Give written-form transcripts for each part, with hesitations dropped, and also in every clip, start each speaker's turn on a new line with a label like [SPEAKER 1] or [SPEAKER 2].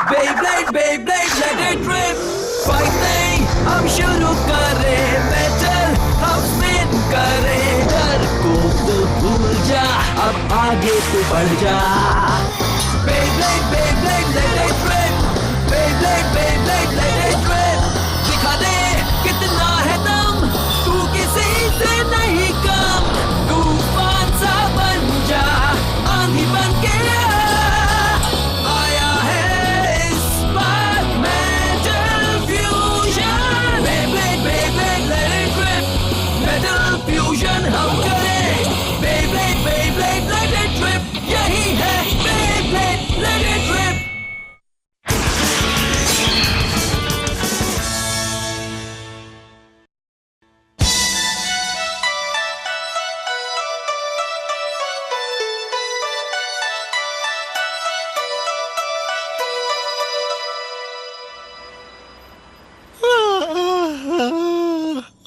[SPEAKER 1] Beyblade, Beyblade, let it rip. Fighting, हम शुरू करें. Metal, हम spin करें. डर को तो भूल जा, अब आगे तो बढ़ जा. Beyblade, Beyblade, let it rip. Beyblade, Beyblade, let it rip. दिखा दे कितना है दम, तू किसी से नहीं कम. तूफान सा बन जा, आंधी बन के आया है इस बार metal fusion. Beyblade, Beyblade, let it rip. Metal fusion हम करें. Beyblade, Beyblade, let it rip. यही है Beyblade, let it rip.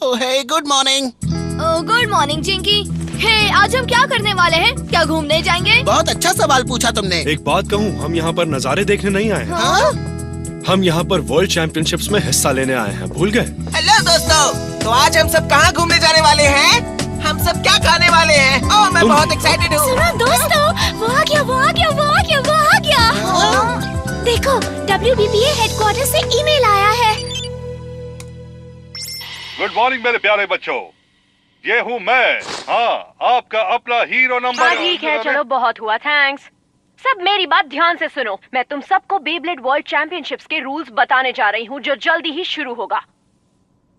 [SPEAKER 2] Oh, hey, good morning.
[SPEAKER 3] Good morning Chinki. Hey, आज हम क्या करने वाले हैं? क्या घूमने जाएंगे?
[SPEAKER 2] बहुत अच्छा सवाल पूछा तुमने.
[SPEAKER 4] एक बात कहूँ, हम यहाँ पर नज़ारे देखने नहीं आए हैं.
[SPEAKER 2] हाँ?
[SPEAKER 4] हम यहाँ पर वर्ल्ड चैंपियनशिप्स में हिस्सा लेने आए हैं. भूल गए?
[SPEAKER 5] हेलो दोस्तों, तो आज हम सब कहाँ घूमने जाने वाले हैं? हम सब क्या खाने वाले हैं? ओह, मैं बहुत एक्साइटेड हूँ.
[SPEAKER 3] सुनो दोस्तों, वो आ गया, वो आ गया, वो आ गया, वो आ गया. देखो, WBBA हेडक्वार्टर से ईमेल आया है.
[SPEAKER 6] गुड मॉर्निंग मेरे प्यारे बच्चों, ये हूँ मैं. हाँ, आपका अपना हीरो नंबर.
[SPEAKER 7] हाँ ठीक है, चलो बहुत हुआ, थैंक्स. सब मेरी बात ध्यान से सुनो. मैं तुम सबको बेब्लेड वर्ल्ड चैंपियनशिप्स के रूल्स बताने जा रही हूँ, जो जल्दी ही शुरू होगा.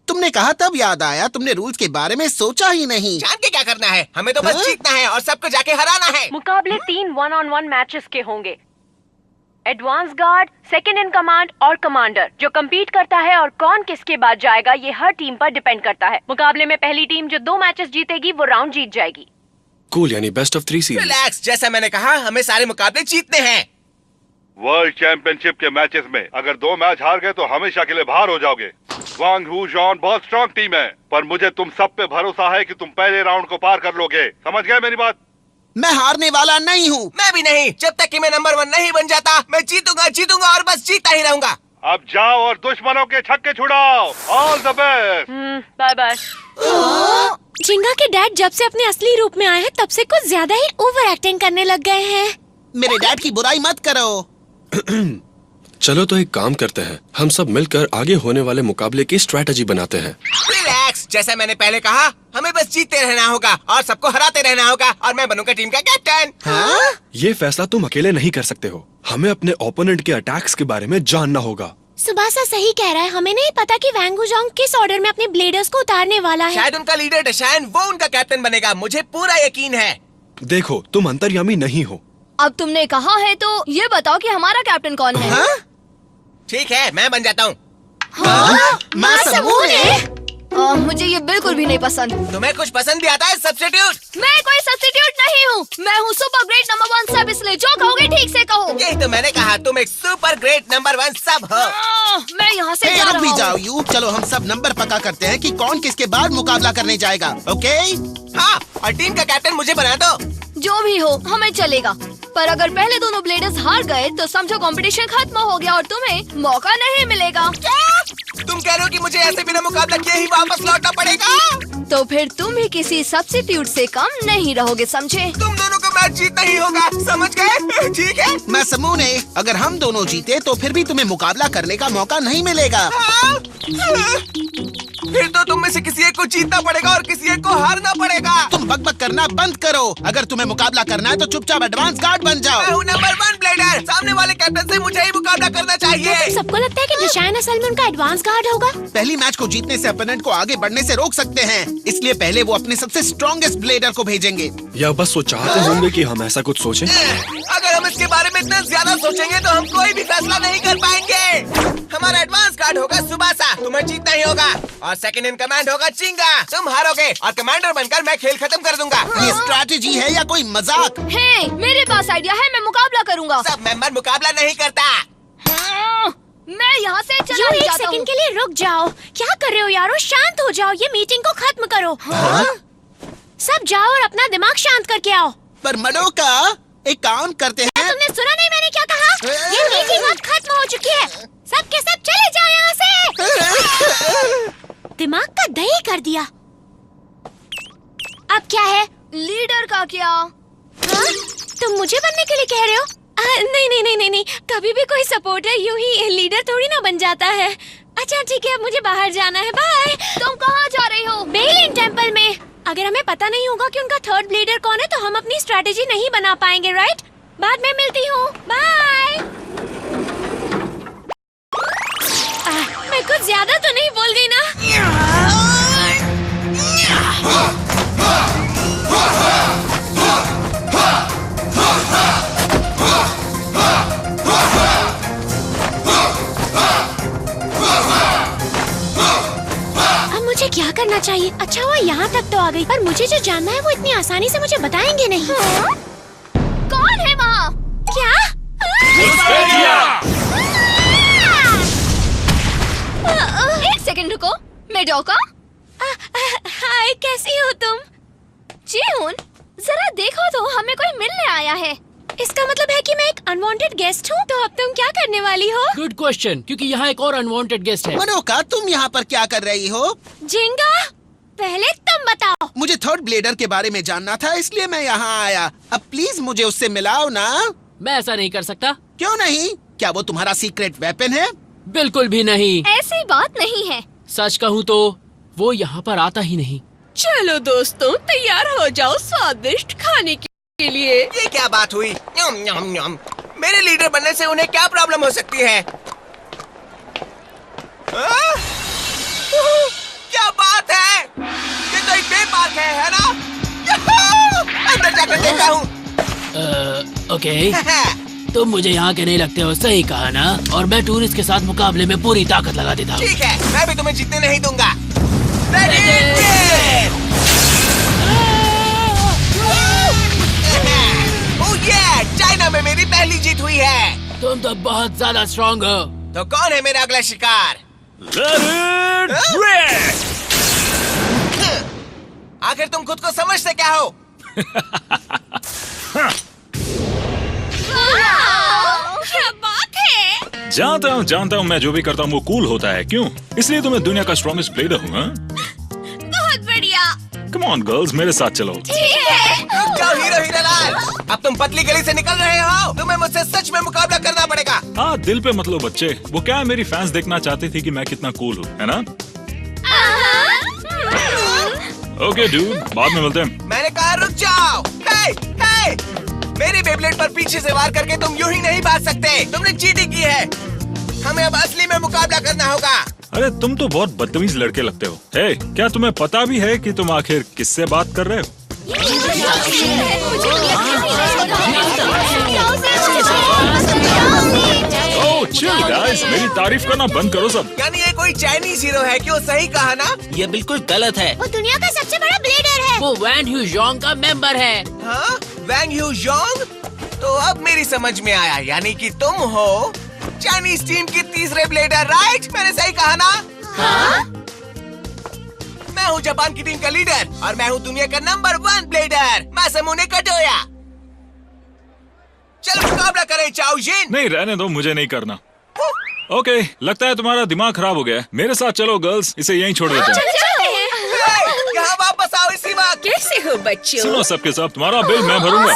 [SPEAKER 2] तुमने कहा तब याद आया, तुमने रूल्स के बारे में सोचा ही नहीं.
[SPEAKER 5] जान के क्या करना है? हमें तो बस जीतना है और सबको जाके हराना है.
[SPEAKER 7] मुकाबले 3 1-on-1 मैचेस के होंगे. Advance guard, second in command और कमांडर. जो कम्पीट करता है और कौन किसके बाद जाएगा, ये हर टीम पर डिपेंड करता है. मुकाबले में पहली टीम जो 2 मैचेस जीतेगी वो राउंड जीत जाएगी.
[SPEAKER 4] कूल, यानी बेस्ट ऑफ 3 सीरीज.
[SPEAKER 5] रिलैक्स, जैसा मैंने कहा, हमें सारे मुकाबले जीतने हैं.
[SPEAKER 6] वर्ल्ड चैंपियनशिप के मैचेस में अगर 2 मैच हार गए तो हमेशा के लिए बाहर हो जाओगे. वांग हू जॉन बहुत स्ट्रांग टीम है, पर मुझे तुम सब पे भरोसा है कि तुम पहले राउंड को पार कर लोगे. समझ गए मेरी बात?
[SPEAKER 2] मैं हारने वाला नहीं हूँ.
[SPEAKER 5] मैं भी नहीं. जब तक कि मैं नंबर 1 नहीं बन जाता, मैं जीतूंगा जीतूंगा और बस जीतता ही रहूंगा.
[SPEAKER 6] अब जाओ और दुश्मनों के छक्के छुड़ाओ. All the best.
[SPEAKER 7] Bye bye.
[SPEAKER 3] Jhinga के डैड जब से अपने असली रूप में आए हैं, तब से कुछ ज्यादा ही ओवर एक्टिंग करने लग गए हैं.
[SPEAKER 2] मेरे डैड की बुराई मत करो.
[SPEAKER 4] चलो तो एक काम करते हैं, हम सब मिलकर आगे होने वाले मुकाबले की स्ट्रेटजी बनाते हैं.
[SPEAKER 5] रिलैक्स, जैसा मैंने पहले कहा, हमें बस जीतते रहना होगा और सबको हराते रहना होगा और मैं बनूंगा टीम का कैप्टन.
[SPEAKER 2] हाँ?
[SPEAKER 4] ये फैसला तुम अकेले नहीं कर सकते हो. हमें अपने ओपोनेंट के अटैक्स के बारे में जानना होगा.
[SPEAKER 3] सुबासा सही कह रहा है. हमें नहीं पता कि वांग हू जॉन्ग किस ऑर्डर में अपने ब्लेडर्स को उतारने वाला है.
[SPEAKER 5] शायद उनका लीडर डशान वो उनका कैप्टन बनेगा. मुझे पूरा यकीन है.
[SPEAKER 4] देखो, तुम अंतर्यामी नहीं हो.
[SPEAKER 3] अब तुमने कहा है तो ये बताओ कि हमारा कैप्टन कौन है?
[SPEAKER 2] हाँ?
[SPEAKER 5] ठीक है, मैं बन जाता हूँ.
[SPEAKER 2] हाँ? मासूम
[SPEAKER 3] मुझे ये बिल्कुल भी नहीं पसंद.
[SPEAKER 5] तुम्हें कुछ पसंद भी आता है सब्स्टिट्यूट?
[SPEAKER 3] मैं कोई सब्स्टिट्यूट नहीं हूँ. मैं हूँ सुपर ग्रेट नंबर 1 सब. इसलिए जो कहोगे ठीक से कहो.
[SPEAKER 5] यही तो मैंने कहा, तुम एक सुपर ग्रेट नंबर 1 सब हो.
[SPEAKER 3] मैं यहाँ से जा
[SPEAKER 2] रुक
[SPEAKER 3] रहा
[SPEAKER 2] भी
[SPEAKER 3] हूँ.
[SPEAKER 2] जाओ यू. चलो हम सब नंबर पक्का करते हैं कि कौन किसके बाद मुकाबला करने जाएगा. ओके?
[SPEAKER 5] हाँ, और टीम का कैप्टन मुझे बना दो.
[SPEAKER 3] जो भी हो, हमें चलेगा. पर अगर पहले दोनों ब्लेडर्स हार गए तो समझो कंपटीशन खत्म हो गया और तुम्हें मौका नहीं मिलेगा.
[SPEAKER 5] तुम कह रहे हो कि मुझे ऐसे बिना मुकाबला किए ही वापस लौटना पड़ेगा?
[SPEAKER 3] तो फिर तुम भी किसी सब्स्टिट्यूट से कम नहीं रहोगे, समझे?
[SPEAKER 5] तुम दोनों को मैच जीतना ही होगा, समझ गए? ठीक है.
[SPEAKER 2] मासूम ने, अगर हम दोनों जीते तो फिर भी तुम्हें मुकाबला करने का मौका नहीं मिलेगा.
[SPEAKER 5] हाँ? फिर तो तुम में से किसी एक को जीतना पड़ेगा और किसी एक को हारना पड़ेगा.
[SPEAKER 2] तुम बकबक करना बंद करो. अगर तुम्हें मुकाबला करना है तो चुपचाप एडवांस गार्ड बन जाओ.
[SPEAKER 5] मैं हूँ नंबर 1 ब्लेडर. सामने वाले कैप्टन से मुझे ही मुकाबला करना चाहिए.
[SPEAKER 3] सबको लगता है कि डिशान असल में उनका एडवांस गार्ड होगा.
[SPEAKER 2] पहली मैच को जीतने से अपोनेंट को आगे बढ़ने से रोक सकते हैं. इसलिए पहले वो अपने सबसे स्ट्रॉन्गेस्ट ब्लेडर को भेजेंगे.
[SPEAKER 4] या बस वो चाहते होंगे कि हम ऐसा कुछ सोचें.
[SPEAKER 5] अगर हम इसके बारे में इतना ज्यादा सोचेंगे तो हम कोई भी फैसला नहीं कर पाएंगे. हमारा एडवांस गार्ड होगा सुबासा. तुम्हें जीतना ही होगा. और सेकंड इन कमांड होगा चिंगा. तुम हारोगे और कमांडर बनकर मैं खेल खत्म कर दूंगा.
[SPEAKER 2] ये स्ट्रैटेजी है या कोई मजाक?
[SPEAKER 3] हे, मेरे पास आइडिया है. मैं मुकाबला करूंगा.
[SPEAKER 5] सब मेंबर मुकाबला नहीं करता.
[SPEAKER 3] मैं यहाँ से चला नहीं जाता. एक सेकंड के लिए रुक जाओ. क्या कर रहे हो यारो? शांत हो जाओ. ये मीटिंग को खत्म करो. सब जाओ और अपना दिमाग शांत करके आओ.
[SPEAKER 2] पर मडोका, एक काम करते हैं.
[SPEAKER 3] तुमने सुना नहीं मैंने क्या कहा? ये मीटिंग अब खत्म हो चुकी है। सब के सब चले जाओ यहाँ से। दिमाग का दही कर दिया। अब क्या है?
[SPEAKER 8] लीडर का क्या?
[SPEAKER 3] हाँ? तुम मुझे बनने के लिए कह रहे हो? नहीं नहीं नहीं नहीं नहीं, कभी भी कोई सपोर्टर यूं ही लीडर थोड़ी ना बन जाता है। अच्छा ठीक है, अब मुझे बाहर जाना है। बाय।
[SPEAKER 8] तुम कहाँ जा रही हो?
[SPEAKER 3] बेलिन टेम्पल में। अगर हमें पता नहीं होगा कि उनका थर्ड लीडर कौन है तो हम अपनी स्ट्रेटेजी नहीं बना पाएंगे, राइट? बाद में मिलती हूँ। बाय। मैं कुछ ज्यादा तो नहीं बोल गई ना? अब मुझे क्या करना चाहिए? अच्छा हुआ यहाँ तक तो आ गई, पर मुझे जो जानना है वो इतनी आसानी से मुझे बताएंगे नहीं।
[SPEAKER 8] कौन है वहाँ?
[SPEAKER 3] क्या?
[SPEAKER 8] एक सेकंड रुको। मेडोका?
[SPEAKER 3] हाय, कैसी हो तुम?
[SPEAKER 8] जीहुन, जरा देखो तो, हमें कोई मिलने आया है।
[SPEAKER 3] इसका मतलब है कि मैं एक अनवांटेड गेस्ट हूँ। तो अब तुम क्या करने वाली हो?
[SPEAKER 9] गुड क्वेश्चन, क्योंकि यहाँ एक और अनवांटेड गेस्ट है।
[SPEAKER 2] मनोका, तुम यहाँ पर क्या कर रही हो?
[SPEAKER 3] जिंगा, पहले तुम बताओ।
[SPEAKER 2] मुझे थर्ड ब्लेडर के बारे में जानना था, इसलिए मैं यहाँ आया। अब प्लीज मुझे उससे मिलाओ ना।
[SPEAKER 9] मैं ऐसा नहीं कर सकता।
[SPEAKER 2] क्यों नहीं? क्या वो तुम्हारा सीक्रेट वेपन है?
[SPEAKER 9] बिल्कुल भी नहीं।
[SPEAKER 8] ऐसी बात नहीं है।
[SPEAKER 9] सच कहूँ तो वो यहाँ पर आता ही नहीं।
[SPEAKER 10] चलो दोस्तों, तैयार हो जाओ स्वादिष्ट खाने के लिए।
[SPEAKER 5] ये क्या बात हुई? न्यम न्यम न्यम। मेरे लीडर बनने से उन्हें क्या प्रॉब्लम हो सकती है? क्या बात है? ये तो एक डे पार्क है ना? यहू! अंदर जाकर देखता हूँ।
[SPEAKER 9] ओके। तुम मुझे यहाँ के नहीं लगते हो, सही कहा ना? और मैं टूरिस्ट के साथ मुकाबले में पूरी ताकत लगा देता हूँ।
[SPEAKER 5] ठीक है, मैं भी तुम्हें जीतने नहीं दूंगा। चाइना में मेरी पहली जीत हुई है।
[SPEAKER 9] तुम तो बहुत ज्यादा स्ट्रॉन्ग हो।
[SPEAKER 5] तो कौन है मेरा अगला शिकार? आखिर तुम खुद को समझते क्या हो?
[SPEAKER 3] क्या बात है?
[SPEAKER 11] जानता हूँ मैं जो भी करता हूँ वो कूल होता है। क्यों? इसलिए तो मैं दुनिया का स्ट्रॉन्गेस्ट प्लेयर हूँ।
[SPEAKER 3] बहुत बढ़िया।
[SPEAKER 11] कम ऑन गर्ल्स, मेरे साथ चलो।
[SPEAKER 3] ठीक है।
[SPEAKER 5] रुक जाओ हीरो लाल, अब तुम पतली गली से निकल रहे हो। तुम्हें मुझसे सच में मुकाबला करना पड़ेगा।
[SPEAKER 11] हाँ, दिल पे मत लो बच्चे। वो क्या है, मेरी फैंस देखना चाहती थी कि मैं कितना कूल हूँ, है ना? ओके डूड, बाद में मिलते हैं।
[SPEAKER 5] मैंने कहा रुक जाओ। हे, हे! मेरी बेब्लेड पर पीछे से वार करके तुम यूं ही नहीं भाग सकते। तुमने चीटिंग की है। हमें अब असली में मुकाबला करना होगा।
[SPEAKER 11] अरे तुम तो बहुत बदतमीज लड़के लगते हो। हे, क्या तुम्हें पता भी है कि तुम आखिर किससे बात कर रहे हो? ओह चिल गाइस, मेरी तारीफ करना बंद करो सब।
[SPEAKER 5] यानी ये कोई चाइनीज हीरो है? क्यों, सही कहा ना?
[SPEAKER 12] ये बिल्कुल गलत है।
[SPEAKER 3] वो दुनिया का सबसे बड़ा ब्लेडर है।
[SPEAKER 9] वो वैन ह्यूजोंग का मेंबर है।
[SPEAKER 5] हाँ, वैंग ह्यूजोंग? तो अब मेरी समझ में आया, यानी कि तुम हो चाइनीज टीम की तीसरे ब्लेडर, राइट? मैंने सही कहा ना?
[SPEAKER 3] हाँ?
[SPEAKER 5] मैं हूँ जापान की टीम का लीडर और मैं हूँ दुनिया का नंबर 1 ब्लेडर। मासामुने कटोया। चलो मुकाबला करें चाओ जिन।
[SPEAKER 11] नहीं, रहने दो, मुझे नहीं करना। ओके, लगता है तुम्हारा दिमाग खराब हो गया है। मेरे साथ चलो गर्ल्स, इसे यहीं छोड़ देते हैं।
[SPEAKER 5] यहाँ वापस आओ इसी वक्त।
[SPEAKER 10] कैसे हो बच्चों?
[SPEAKER 11] सुनो सबके सब, तुम्हारा बिल मैं भरूंगा।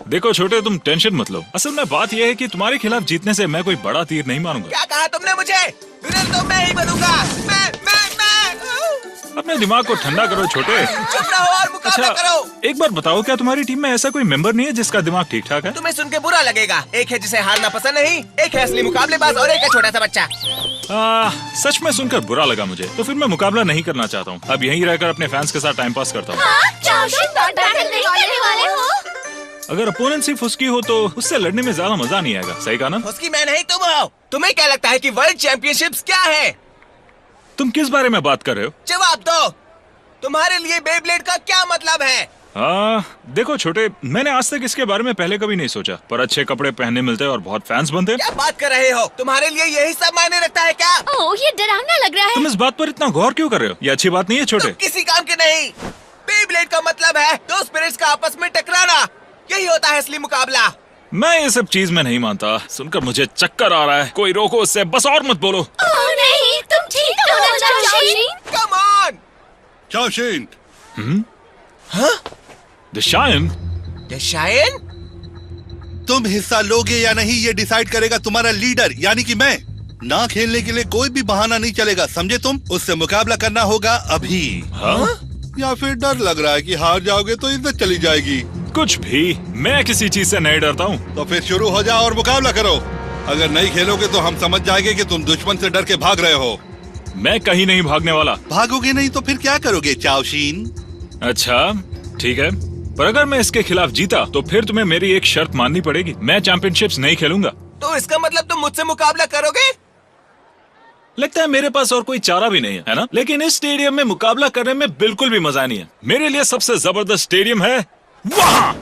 [SPEAKER 11] देखो छोटे, तुम टेंशन मत लो। असल में बात यह है कि तुम्हारे खिलाफ जीतने से मैं कोई बड़ा तीर नहीं मारूंगा।
[SPEAKER 5] क्या कहा तुमने मुझे? विनर तो मैं ही बनूंगा। मैं।
[SPEAKER 11] अपने दिमाग को ठंडा करो छोटे।
[SPEAKER 5] चुप रहो और मुकाबला करो।
[SPEAKER 11] एक बार बताओ, क्या तुम्हारी टीम में ऐसा कोई मेंबर नहीं है जिसका दिमाग ठीक ठाक है?
[SPEAKER 5] तुम्हें सुन के बुरा लगेगा। एक है जिसे हारना पसंद नहीं, एक है असली मुकाबलेबाज और एक है छोटा सा बच्चा।
[SPEAKER 11] सच में सुनकर बुरा लगा मुझे। तो फिर मैं मुकाबला नहीं करना चाहता हूँ। अब यहीं रहकर अपने फैंस के साथ टाइम पास करता हूँ। अगर अपोनेंट सिर्फ उसकी हो तो उससे लड़ने में ज्यादा मजा नहीं आएगा। सही कहा ना?
[SPEAKER 5] उसकी मैं नहीं, तुम हो। तुम्हें क्या लगता है कि वर्ल्ड चैंपियनशिप्स क्या है?
[SPEAKER 11] तुम किस बारे में बात कर रहे हो?
[SPEAKER 5] जवाब दो। तुम्हारे लिए बेब्लेड का क्या मतलब है?
[SPEAKER 11] देखो छोटे, मैंने आज तक इसके बारे में पहले कभी नहीं सोचा, पर अच्छे कपड़े पहनने मिलते हैं और बहुत फैंस बनते हैं।
[SPEAKER 5] क्या बात कर रहे हो? तुम्हारे लिए यही सब मायने रखता है क्या?
[SPEAKER 3] ओह, ये डरावना लग रहा है।
[SPEAKER 11] तुम इस बात पर इतना गौर क्यों कर रहे हो? ये अच्छी बात नहीं है छोटे।
[SPEAKER 5] तुम किसी काम के नहीं। बेब्लेड का मतलब है दो स्पिरिट्स का आपस में टकराना। यही होता है असली मुकाबला।
[SPEAKER 11] मैं ये सब चीज में नहीं मानता। सुनकर मुझे चक्कर आ रहा है। कोई रोको उससे, बस और मत बोलो।
[SPEAKER 8] ओह नहीं, तुम ठीक हो ना चाओशीन?
[SPEAKER 5] कम ऑन।
[SPEAKER 6] चाओशीन।
[SPEAKER 5] हाँ?
[SPEAKER 11] The shine?
[SPEAKER 5] The shine?
[SPEAKER 6] तुम हिस्सा लोगे या नहीं ये डिसाइड करेगा तुम्हारा लीडर यानी कि मैं। ना खेलने के लिए कोई भी बहाना नहीं चलेगा, समझे तुम? उससे मुकाबला करना होगा अभी।
[SPEAKER 11] हाँ?
[SPEAKER 6] या फिर डर लग रहा है कि हार जाओगे तो इज्जत चली जाएगी?
[SPEAKER 11] कुछ भी, मैं किसी चीज से नहीं डरता हूँ।
[SPEAKER 6] तो फिर शुरू हो जाओ और मुकाबला करो। अगर नहीं खेलोगे तो हम समझ जाएंगे कि तुम दुश्मन से डर के भाग रहे हो।
[SPEAKER 11] मैं कहीं नहीं भागने वाला।
[SPEAKER 6] भागोगे नहीं तो फिर क्या करोगे चाओशीन?
[SPEAKER 11] अच्छा ठीक है, पर अगर मैं इसके खिलाफ जीता तो फिर तुम्हें मेरी एक शर्त माननी पड़ेगी। मैं चैंपियनशिप्स नहीं खेलूंगा।
[SPEAKER 5] तो इसका मतलब तुम मुझसे मुकाबला करोगे?
[SPEAKER 11] लगता है मेरे पास और कोई चारा भी नहीं है ना? लेकिन इस स्टेडियम में मुकाबला करने में बिल्कुल भी मजा नहीं है। मेरे लिए सबसे जबरदस्त स्टेडियम है वहाँ।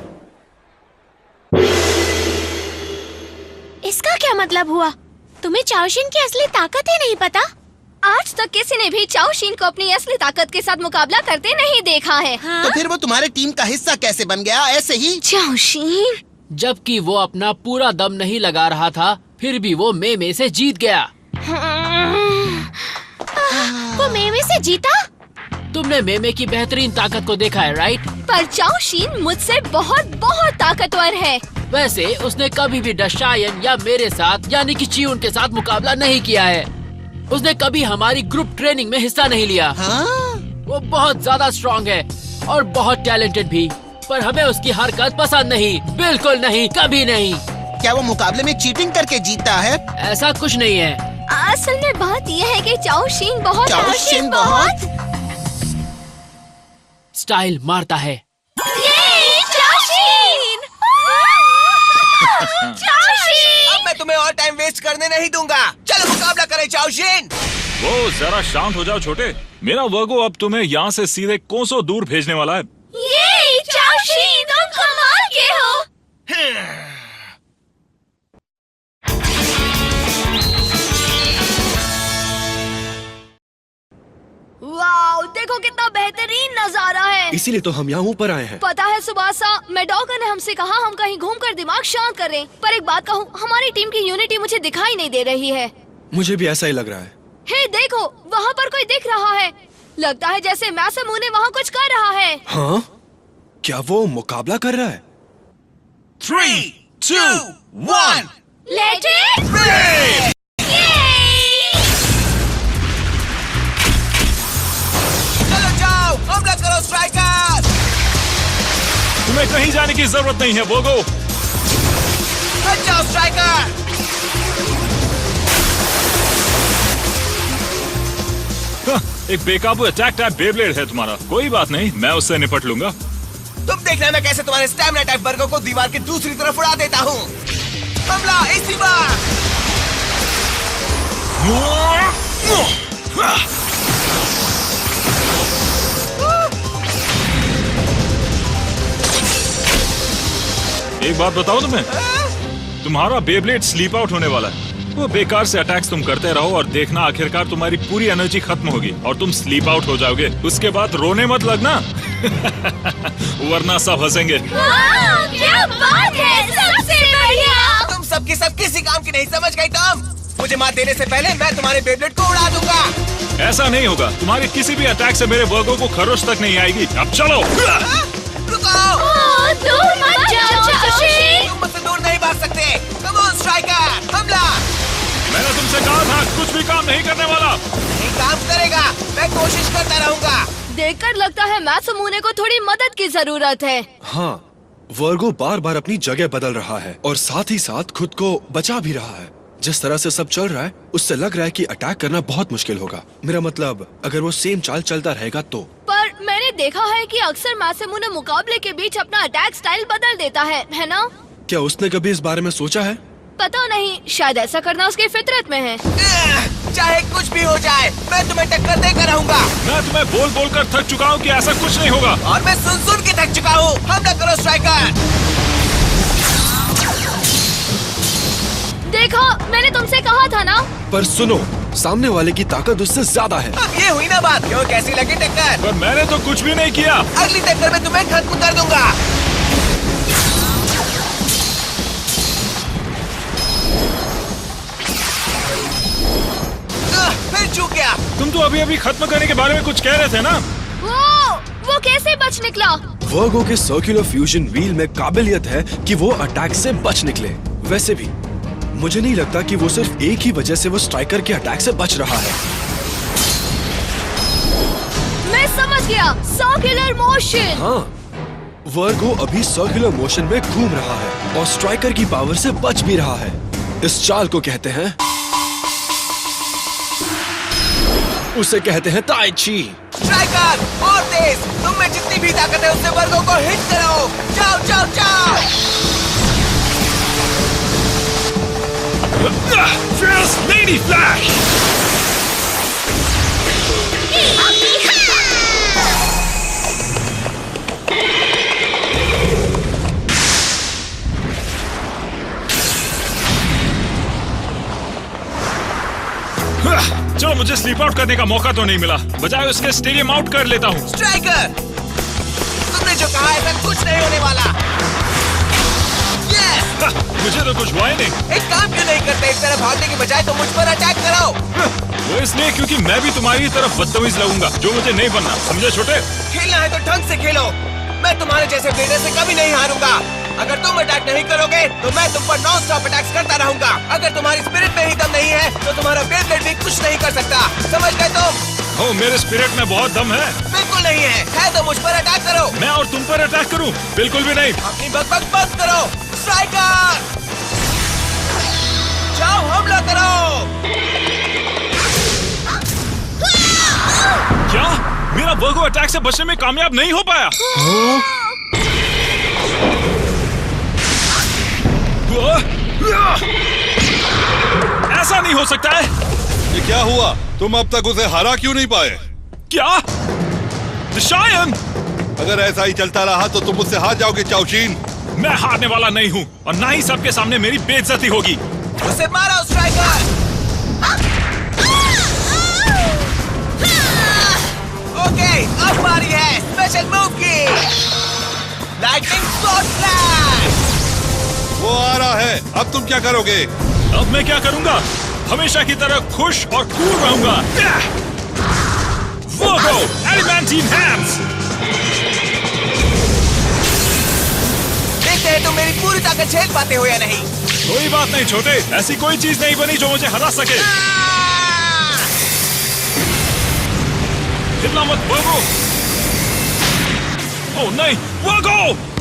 [SPEAKER 3] इसका क्या मतलब हुआ? तुम्हें चाओशीन की असली ताकत ही नहीं पता?
[SPEAKER 8] आज तक किसी ने भी चाओशीन को अपनी असली ताकत के साथ मुकाबला करते नहीं देखा है।
[SPEAKER 2] तो फिर वो तुम्हारे टीम का हिस्सा कैसे बन गया? ऐसे ही?
[SPEAKER 8] चाओशीन?
[SPEAKER 9] जबकि वो अपना पूरा दम नहीं लगा रहा था, फिर भी वो मे से जीत गया।
[SPEAKER 3] वो मे से जीता?
[SPEAKER 9] तुमने मे की बेहतरीन ताकत को देखा है, राइट?
[SPEAKER 8] पर चाओशीन मुझसे बहुत बहुत ताकतवर है।
[SPEAKER 9] वैसे उसने कभी भी डशायन या मेरे साथ यानी कि चियून के साथ मुकाबला नहीं किया है। उसने कभी हमारी ग्रुप ट्रेनिंग में हिस्सा नहीं लिया।
[SPEAKER 2] हाँ?
[SPEAKER 9] वो बहुत ज्यादा स्ट्रॉन्ग है और बहुत टैलेंटेड भी, पर हमें उसकी हरकत पसंद नहीं, बिल्कुल नहीं, कभी नहीं।
[SPEAKER 2] क्या वो मुकाबले में चीटिंग करके जीता है?
[SPEAKER 9] ऐसा कुछ नहीं है।
[SPEAKER 8] असल में बात यह है कि चाओशीन बहुत
[SPEAKER 9] स्टाइल मारता है।
[SPEAKER 5] अब मैं तुम्हें और टाइम वेस्ट करने नहीं दूंगा। चलो मुकाबला करें चाओशीन।
[SPEAKER 11] वो जरा शांत हो जाओ छोटे। मेरा वर्गो अब तुम्हें यहाँ से सीधे कोसों दूर भेजने वाला है।
[SPEAKER 8] ये चाओशीन, तुम कमाल के हो। वाओ, देखो कितना बेहतरीन नजारा है।
[SPEAKER 4] इसीलिए तो हम यहाँ ऊपर आए हैं।
[SPEAKER 8] पता है सुबासा, मैडॉगा ने हमसे कहा हम कहीं घूमकर दिमाग शांत करें। पर एक बात कहूँ, हमारी टीम की यूनिटी मुझे दिखाई नहीं दे रही है।
[SPEAKER 4] मुझे भी ऐसा ही लग रहा है।
[SPEAKER 8] हे देखो, वहाँ पर कोई दिख रहा है। लगता है जैसे मैसेमूने वहाँ कुछ कर रहा है।
[SPEAKER 4] हाँ? क्या वो मुकाबला कर रहा है?
[SPEAKER 5] 3, 2, 1
[SPEAKER 8] लेट इट।
[SPEAKER 5] चलो जाओ, हमला करो स्ट्राइकर।
[SPEAKER 11] तुम्हें कहीं जाने की जरूरत नहीं है वोगो।
[SPEAKER 5] हट जाओ स्ट्राइकर।
[SPEAKER 11] एक बेकाबू अटैक टाइप बेब्लेड है तुम्हारा। कोई बात नहीं, मैं उससे निपट लूंगा।
[SPEAKER 5] तुम देखना मैं कैसे तुम्हारे स्टैमिना टाइप वर्गों को दीवार की दूसरी तरफ उड़ा देता हूँ। हमला इसी बार।
[SPEAKER 11] एक बात बताओ तुम्हें, तुम्हारा बेब्लेड स्लीप आउट होने वाला है। वो बेकार से अटैक्स तुम करते रहो और देखना आखिरकार तुम्हारी पूरी एनर्जी खत्म होगी और तुम स्लीप आउट हो जाओगे। उसके बाद रोने मत लगना वरना सब हंसेंगे।
[SPEAKER 8] क्या बात है, सबसे बढ़िया।
[SPEAKER 5] तुम सबकी सब किसी काम की नहीं, समझ गई तुम? मुझे मात देने से पहले मैं तुम्हारे बेब्लेड को उड़ा दूंगा।
[SPEAKER 11] ऐसा नहीं होगा, तुम्हारे किसी भी अटैक से मेरे वर्गों को खरोच तक नहीं आएगी। अब चलो।
[SPEAKER 5] रुको,
[SPEAKER 8] दूर मत जाओ चाओशीन।
[SPEAKER 5] तुम मुझसे दूर नहीं भाग सकते। कम ऑन स्ट्राइकर, हमला।
[SPEAKER 11] मैंने तुमसे कहा था कुछ भी काम नहीं करने वाला।
[SPEAKER 5] नहीं काम करेगा, मैं कोशिश करता रहूंगा।
[SPEAKER 8] देखकर लगता है मैसेमूने को थोड़ी मदद की जरूरत है।
[SPEAKER 4] हाँ, वर्गो बार बार अपनी जगह बदल रहा है और साथ ही साथ खुद को बचा भी रहा है। जिस तरह से सब चल रहा है उससे लग रहा है कि अटैक करना बहुत मुश्किल होगा। मेरा मतलब अगर वो सेम चाल चलता रहेगा तो।
[SPEAKER 8] पर मैंने देखा है कि अक्सर मैसेमूने मुकाबले के बीच अपना अटैक स्टाइल बदल देता है ना?
[SPEAKER 4] क्या उसने कभी इस बारे में सोचा है?
[SPEAKER 8] पता नहीं, शायद ऐसा करना उसकी फितरत में है।
[SPEAKER 5] चाहे कुछ भी हो जाए, मैं तुम्हें टक्कर देकर रहूंगा।
[SPEAKER 11] मैं तुम्हें बोल बोल कर थक चुका हूँ कि ऐसा कुछ नहीं होगा।
[SPEAKER 5] और मैं सुन सुन के थक चुका हूँ। हमला करो स्ट्राइकर।
[SPEAKER 8] देखो, मैंने तुमसे कहा था ना।
[SPEAKER 4] पर सुनो, सामने वाले की ताकत उससे ज्यादा है।
[SPEAKER 5] अब ये हुई ना बात, क्यों कैसी लगी टक्कर?
[SPEAKER 11] पर मैंने तो कुछ भी नहीं किया।
[SPEAKER 5] अगली टक्कर में तुम्हें खत्म कर दूंगा। गया।
[SPEAKER 11] तुम तो अभी अभी खत्म करने के बारे में कुछ कह रहे थे ना?
[SPEAKER 8] वो कैसे बच निकला?
[SPEAKER 4] वर्गो के सर्कुलर फ्यूजन व्हील में काबिलियत है कि वो अटैक से बच निकले। वैसे भी मुझे नहीं लगता कि वो सिर्फ एक ही वजह से वो स्ट्राइकर के अटैक से बच रहा है।
[SPEAKER 8] मैं समझ गया, सर्कुलर मोशन।
[SPEAKER 4] हाँ, वर्गो अभी सर्कुलर मोशन में घूम रहा है और स्ट्राइकर की पावर से बच भी रहा है। इस चाल को कहते हैं, उसे कहते हैं ताई ची।
[SPEAKER 5] स्ट्राइकर और तेज, तुम में जितनी भी ताकत है उससे वर्गो को हिट करो। जाओ जाओ जाओ।
[SPEAKER 11] Fierce Lady Flash! चलो, मुझे स्लीप आउट करने का मौका तो नहीं मिला, बजाय उसके स्टेडियम आउट कर लेता हूँ।
[SPEAKER 5] स्ट्राइकर, तुमने जो कहा है कुछ नहीं होने वाला।
[SPEAKER 11] मुझे तो कुछ हुआ ही नहीं।
[SPEAKER 5] एक काम क्यों नहीं करते? इस तरह भागने की बजाय तो मुझ पर अटैक करो।
[SPEAKER 11] वो इसलिए क्योंकि मैं भी तुम्हारी तरफ बदतमीज लगूंगा, जो मुझे नहीं बनना, समझे छोटे?
[SPEAKER 5] खेलना है तो ढंग से खेलो। मैं तुम्हारे जैसे ब्लेडर से कभी नहीं हारूंगा। अगर तुम अटैक नहीं करोगे तो मैं तुम पर नॉन स्टॉप अटैक्स करता रहूंगा। अगर तुम्हारी स्पिरिट में ही दम नहीं है तो तुम्हारा बेब्लेड भी कुछ नहीं कर सकता। समझ गए तुम?
[SPEAKER 11] मेरे स्पिरिट में बहुत दम है।
[SPEAKER 5] बिल्कुल नहीं है तो मुझ पर अटैक करो।
[SPEAKER 11] मैं और तुम पर अटैक करूं? बिल्कुल भी नहीं।
[SPEAKER 5] अपनी बकबक बंद करो। स्ट्राइकर, जाओ हमला करो।
[SPEAKER 11] क्या मेरा वर्गो अटैक से बचने में कामयाब नहीं हो पाया? ऐसा नहीं हो सकता है।
[SPEAKER 6] ये क्या हुआ? तुम अब तक उसे हरा क्यों नहीं पाए?
[SPEAKER 11] क्या? शायन,
[SPEAKER 6] अगर ऐसा ही चलता रहा तो तुम मुझसे हार जाओगे चाओशीन।
[SPEAKER 11] मैं हारने वाला नहीं हूँ और ना ही सबके सामने मेरी बेइज्जती होगी।
[SPEAKER 5] उसे मारो स्ट्राइकर। ओके, अब बारी है स्पेशल मूव की। Lightning shot flash.
[SPEAKER 6] वो आ रहा है, अब तुम क्या करोगे?
[SPEAKER 11] अब मैं क्या करूंगा? हमेशा की तरह खुश और कूल रहूंगा। वर्गो एडवांटेज हैंड्स।
[SPEAKER 5] देखते हैं तुम मेरी पूरी ताकत झेल पाते हो या नहीं।
[SPEAKER 11] कोई बात नहीं छोटे, ऐसी कोई चीज नहीं बनी जो मुझे हरा सके। हिलना मत वर्गो। ओह नहीं, वर्गो!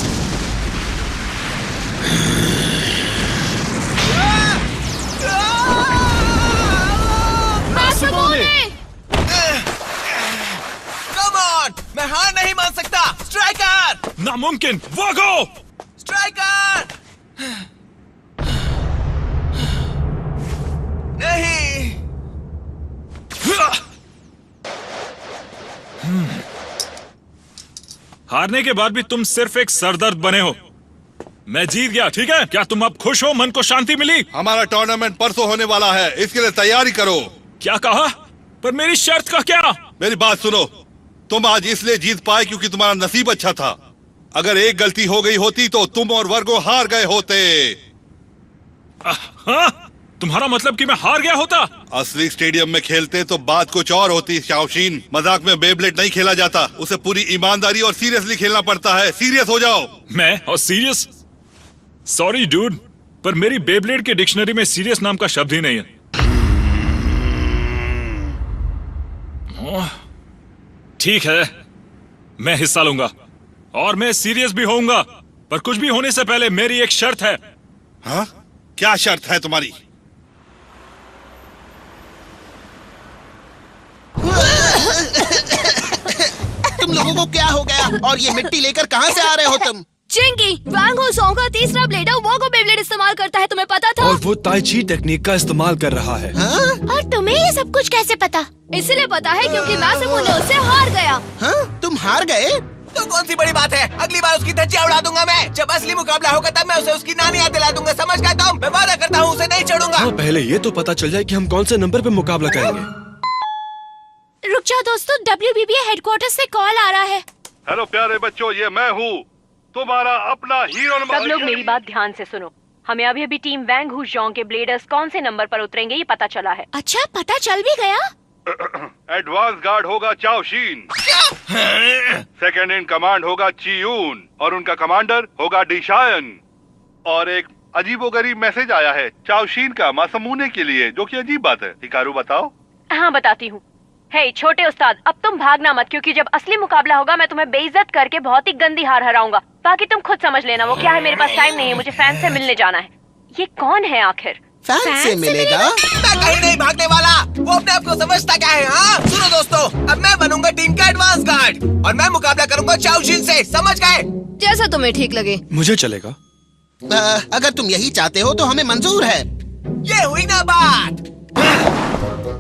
[SPEAKER 5] Come on, मैं हार नहीं मान सकता। स्ट्राइकर!
[SPEAKER 11] नामुमकिन, वर्गो!
[SPEAKER 5] स्ट्राइकर! नहीं।
[SPEAKER 11] हारने के बाद भी तुम सिर्फ एक सरदर्द बने हो। मैं जीत गया, ठीक है? क्या तुम अब खुश हो? मन को शांति मिली?
[SPEAKER 6] हमारा टूर्नामेंट परसों होने वाला है, इसके लिए तैयारी करो।
[SPEAKER 11] क्या कहा? पर मेरी शर्त का क्या?
[SPEAKER 6] मेरी बात सुनो, तुम आज इसलिए जीत पाए क्योंकि तुम्हारा नसीब अच्छा था। अगर एक गलती हो गई होती तो तुम और वर्गो हार गए होते।
[SPEAKER 11] हाँ? तुम्हारा मतलब कि मैं हार गया होता?
[SPEAKER 6] असली स्टेडियम में खेलते तो बात कुछ और होती शाओशीन। मजाक में बेब्लेड नहीं खेला जाता, उसे पूरी ईमानदारी और सीरियसली खेलना पड़ता है। सीरियस हो जाओ।
[SPEAKER 11] मैं और सीरियस? सॉरी डूड, पर मेरी बेब्लेड के डिक्शनरी में सीरियस नाम का शब्द ही नहीं है। ठीक है, मैं हिस्सा लूंगा और मैं सीरियस भी होऊंगा, पर कुछ भी होने से पहले मेरी एक शर्त है।
[SPEAKER 6] हाँ? क्या शर्त है तुम्हारी?
[SPEAKER 2] तुम लोगों को क्या हो गया? और ये मिट्टी लेकर कहाँ से आ रहे हो तुम?
[SPEAKER 8] चिंकी, वांग हो सॉन्ग का तीसरा ब्लेडर वर्गो बेब्लेड इस्तेमाल करता है, तुम्हें पता था?
[SPEAKER 4] और वो ताई ची टेक्निक का इस्तेमाल कर रहा है।
[SPEAKER 2] हाँ?
[SPEAKER 3] और तुम्हें ये सब कुछ कैसे पता?
[SPEAKER 8] इसलिए पता है क्योंकि मैसिमो ने उससे हार गया।
[SPEAKER 2] हाँ? तुम हार गए?
[SPEAKER 5] तो कौन सी बड़ी बात है? अगली बार उसकी धज्जियां उड़ा दूंगा मैं। जब असली मुकाबला होगा तब मैं उसे उसकी नानी याद दिला दूंगा। समझ गए तुम? मैं वादा करता हूँ उसे नहीं छोड़ूंगा।
[SPEAKER 4] हाँ, पहले ये तो पता चल जाए कि हम कौन से नंबर पे मुकाबला करेंगे।
[SPEAKER 3] रुक जाओ दोस्तों, WBBA हेडक्वार्टर से कॉल आ रहा है।
[SPEAKER 6] हेलो प्यारे बच्चों, ये मैं हूँ, तुम्हारा अपना हीरो।
[SPEAKER 7] सब लोग मेरी बात ध्यान से सुनो। हमें अभी टीम वैंग हुजोंग के ब्लेडर्स कौन से नंबर पर उतरेंगे ये पता चला है।
[SPEAKER 3] अच्छा, पता चल भी गया?
[SPEAKER 6] एडवांस गार्ड होगा चाओशीन, सेकंड इन कमांड होगा चियून और उनका कमांडर होगा डिशायन। और एक अजीबोगरीब मैसेज आया है चाओशीन का मासूमूने के लिए, जो कि अजीब बात है। हिकारू बताओ।
[SPEAKER 7] हाँ बताती हूँ। हे छोटे उस्ताद, अब तुम भागना मत, क्योंकि जब असली मुकाबला होगा मैं तुम्हें बेइज्जत करके बहुत ही गंदी हार हराऊंगा। बाकी तुम खुद समझ लेना। वो क्या है, मेरे पास टाइम नहीं है, मुझे फैन से मिलने जाना है। ये कौन है आखिर?
[SPEAKER 2] फैन से मिलेगा?
[SPEAKER 5] मैं कहीं नहीं भागने वाला। वो अपने आप को समझता क्या है? हाँ सुनो दोस्तों, अब मैं बनूंगा टीम का एडवांस गार्ड और मैं मुकाबला करूंगा चाओशीन से, समझ गए?
[SPEAKER 8] जैसा तुम्हें ठीक लगे।
[SPEAKER 4] मुझे चलेगा।
[SPEAKER 2] अगर तुम यही चाहते हो तो हमें मंजूर है।
[SPEAKER 5] ये हुई ना बात।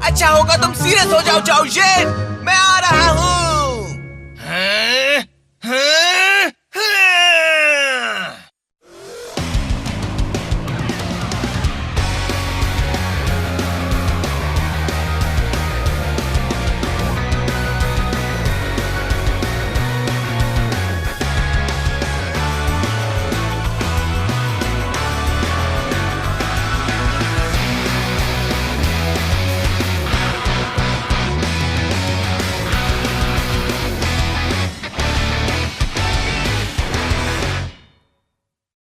[SPEAKER 5] अच्छा होगा तुम सीरियस हो जाओ चाओशीन, मैं आ रहा हूँ। हाँ? हाँ?